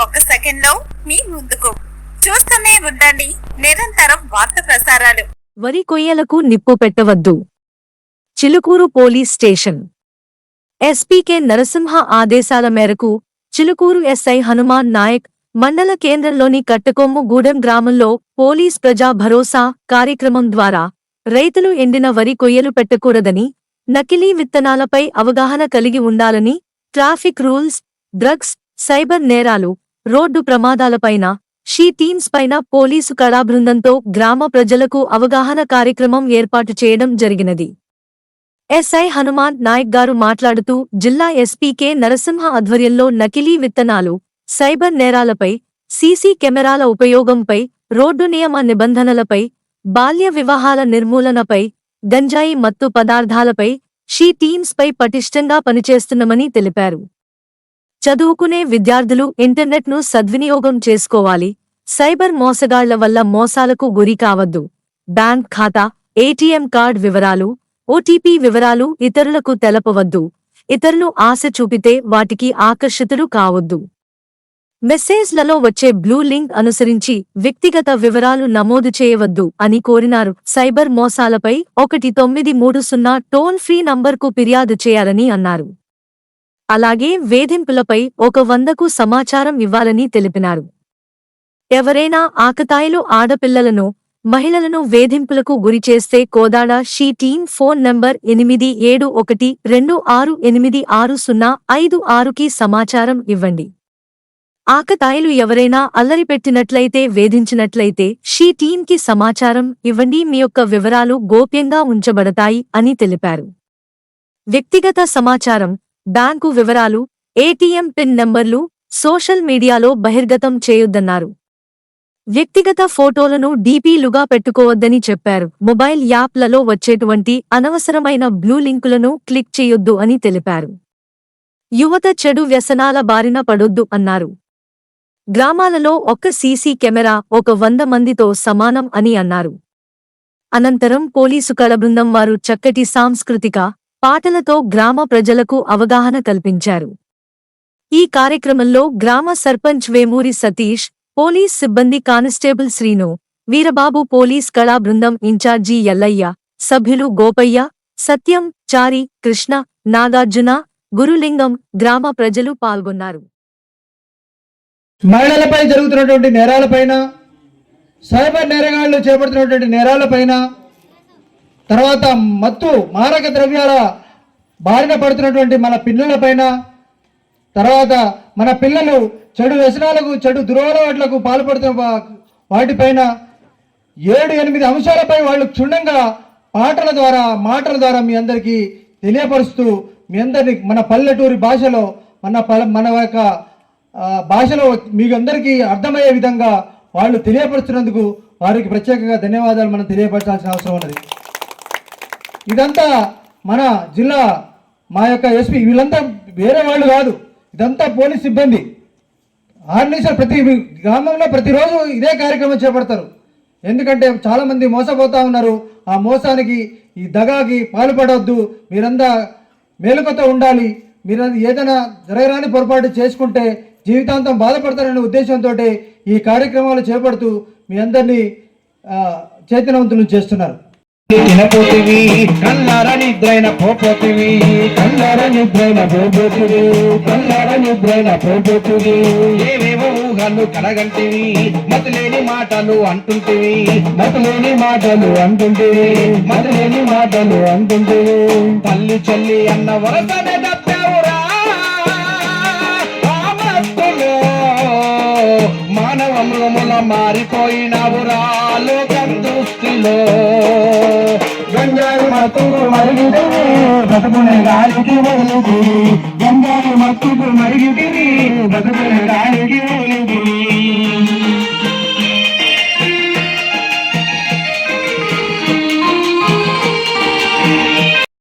ఒక సెకండ్ లో మీ ముందుకు. చూస్తూనే ఉండండి నిరంతరం వార్త ప్రసారాలు. వరి కొయ్యలకు నిప్పు పెట్టవద్దు. చిలుకూరు పోలీస్ స్టేషన్ ఎస్పీకే నరసింహ ఆదేశాల మేరకు చిలుకూరు ఎస్ఐ హనుమాన్ నాయక్ మండల కేంద్రంలోని కట్టకొమ్ము గూడెం గ్రామంలో పోలీస్ ప్రజా భరోసా కార్యక్రమం ద్వారా రైతులు ఎండిన వరి కొయ్యలు పెట్టకూడదని, నకిలీ విత్తనాలపై అవగాహన కలిగి ఉండాలని, ట్రాఫిక్ రూల్స్, డ్రగ్స్, సైబర్ నేరాలు, రోడ్డు ప్రమాదాలపైన, షీ టీమ్స్ పైన పోలీసు కళాబృందంతో గ్రామ ప్రజలకు అవగాహన కార్యక్రమం ఏర్పాటు చేయడం జరిగినది. ఎస్ఐ హనుమాన్ నాయక్ గారు మాట్లాడుతూ జిల్లా ఎస్పీకే నరసింహ ఆధ్వర్యంలో నకిలీ విత్తనాలు, సైబర్ నేరాలపై, సీసీ కెమెరాల ఉపయోగంపై, రోడ్డు నియమ నిబంధనలపై, బాల్య వివాహాల నిర్మూలనపై, గంజాయి మత్తు పదార్థాలపై, షీ టీమ్స్ పై పటిష్టంగా పనిచేస్తున్నామని తెలిపారు. చదువుకునే విద్యార్థులు ఇంటర్నెట్ను సద్వినియోగం చేసుకోవాలి. సైబర్ మోసగాళ్ల వల్ల మోసాలకు గురి కావద్దు. బ్యాంక్ ఖాతా, ఏటీఎం కార్డ్ వివరాలు, ఓటీపీ వివరాలు ఇతరులకు తెలపవద్దు. ఇతరులు ఆశ చూపితే వాటికి ఆకర్షితులు కావద్దు. మెసేజ్లలో వచ్చే బ్లూ లింక్ అనుసరించి వ్యక్తిగత వివరాలు నమోదు చేయవద్దు అని కోరినారు. సైబర్ మోసాలపై 1930 టోల్ ఫ్రీ నంబర్కు ఫిర్యాదు చేయాలని అన్నారు. అలాగే వేధింపులపై 100కు సమాచారం ఇవ్వాలని తెలిపినారు. ఎవరైనా ఆకతాయిలు ఆడపిల్లలను, మహిళలను వేధింపులకు గురిచేస్తే Kodad she team phone number 8712686056కి సమాచారం ఇవ్వండి. ఆకతాయిలు ఎవరైనా అల్లరిపెట్టినట్లయితే, వేధించినట్లయితే షీ టీమ్కి సమాచారం ఇవ్వండి. మీ యొక్క వివరాలు గోప్యంగా ఉంచబడతాయి అని తెలిపారు. వ్యక్తిగత సమాచారం, బ్యాంకు వివరాలు, ఏటీఎం పిన్ నంబర్లు సోషల్ మీడియాలో బహిర్గతం చేయొద్దన్నారు. వ్యక్తిగత ఫోటోలను డీపీలుగా పెట్టుకోవద్దని చెప్పారు. మొబైల్ యాప్లలో వచ్చేటువంటి అనవసరమైన బ్లూ లింకులను క్లిక్ చేయొద్దు అని తెలిపారు. యువత చెడు వ్యసనాల బారిన పడొద్దు అన్నారు. గ్రామాలలో ఒక్క సీసీ కెమెరా 100 మందితో సమానం అని అన్నారు. అనంతరం పోలీసు కళబృందం వారు చక్కటి సాంస్కృతిక పాటలతో గ్రామ ప్రజలకు అవగాహన కల్పించారు. ఈ కార్యక్రమంలో గ్రామ సర్పంచ్ వేమూరి సతీష్, పోలీస్ సిబ్బంది కానిస్టేబుల్ శ్రీను, వీరబాబు, పోలీస్ కళా బృందం ఇన్ఛార్జి ఎల్లయ్య, సభ్యులు గోపయ్య, సత్యం, చారి, కృష్ణ, నాగార్జున, గురులింగం, గ్రామ ప్రజలు పాల్గొన్నారు. మహిళలపై జరుగుతున్నటువంటి నేరాలపైన, సైబర్ నేరగాళ్లు చేపడుతున్నటువంటి నేరాలపైన, తర్వాత మత్తు మారక ద్రవ్యాల బారిన పడుతున్నటువంటి మన పిల్లలపైన, తర్వాత మన పిల్లలు చెడు వ్యసనాలకు, చెడు దురలవాట్లకు పాల్పడుతున్న వాటిపైన 7-8 అంశాలపై వాళ్ళు క్షుణ్ణంగా పాటల ద్వారా, మాటల ద్వారా మీ అందరికీ తెలియపరుస్తూ, మీ అందరినీ మన పల్లెటూరి భాషలో, మన యొక్క భాషలో మీ అందరికీ అర్థమయ్యే విధంగా వాళ్ళు తెలియపరుస్తున్నందుకు వారికి ప్రత్యేకంగా ధన్యవాదాలు మనం తెలియపరచాల్సిన అవసరం ఉన్నది. ఇదంతా మన జిల్లా, మా యొక్క ఎస్పీ, వీళ్ళంతా వేరే వాళ్ళు కాదు, ఇదంతా పోలీస్ సిబ్బంది. ఆర్గనైజర్ ప్రతి గ్రామంలో ప్రతిరోజు ఇదే కార్యక్రమం చేపడతారు. ఎందుకంటే చాలామంది మోసపోతూ ఉన్నారు. ఆ మోసానికి, ఈ దగాకి పాల్పడవద్దు. మీరంతా మేలుకతో ఉండాలి. మీరు ఏదైనా జరగరాని పొరపాటు చేసుకుంటే జీవితాంతం బాధపడతారనే ఉద్దేశంతో ఈ కార్యక్రమాలు చేపడుతూ మీ అందరినీ చైతన్యవంతులు చేస్తున్నారు. తినపోతివి కల్లార నిద్రైన పోపోతివి, కల్లార నిద్రైన పోపోతివి, కల్లార నిద్రైన పోపోతివి. ఏవేవో ఊహలు కడగంటివి, మతులేని మాటలు అంటుంటివి, మతులేని మాటలు అంటుంటివి, మతులేని మాటలు అంటుంటివి. తల్లి చెల్లి అన్న వరసనే తప్పావురా ఆ మత్తులో, మానవ మృగముల మారిపోయినవురా లోకం దృష్టిలో. గంజాయి మత్తుకు మరిగితివి, బతుకునే గాలికి వదిలితివి, గంజాయి మత్తుకు మరిగితివి, బతుకునే గాలికి వదిలితివి.